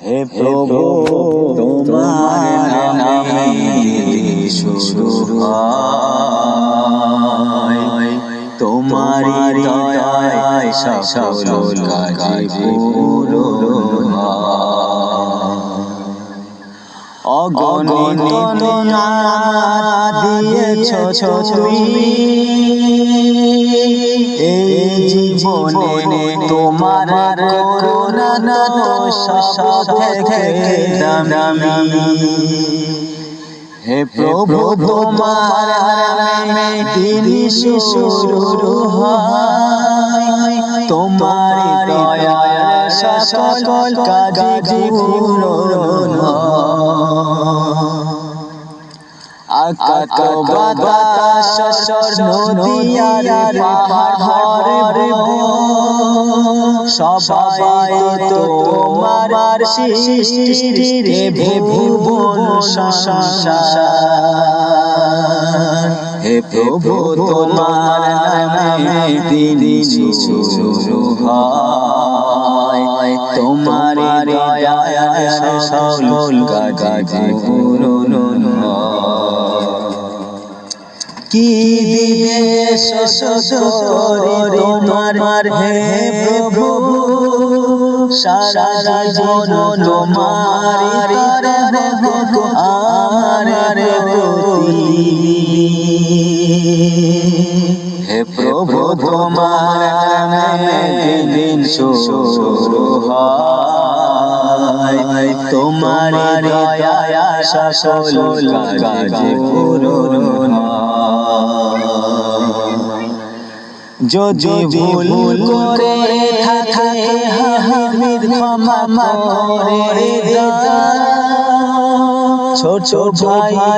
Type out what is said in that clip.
হে প্রভু তোমার নামে শুরু হয়, তোমারি দয়ায় সকল কাজ পূরণ হয়। অগণিত নাম দিয়েছ তুমি এই জীবনে, তোমার করুণা সব থেকে দামি। হে প্রভু তোমার নামে দিন শুরু হয়, তোমার দয়ায় সকল কাজ পূরণ হয়। আকাশ বাতাস নদী আর পাহাড় সবাই তোমার সৃষ্টির ভুবন সংসার। হে প্রভু তোমার নামে দিন শুরু হয়, তোমার দয়ায় সকল কাজ পূরণ হয়। কি দিবে তোমার হে প্রভু, সারা জীবন তোমার আমার প্রতি। হে প্রভু তোমার নামে দিন শুরু হয়, তোমার দয়ায় সকল কাজ পূরণ হয়। যদি ভুল করে থাকে হামিদ ক্ষমা করে দাও, ছোট ভাই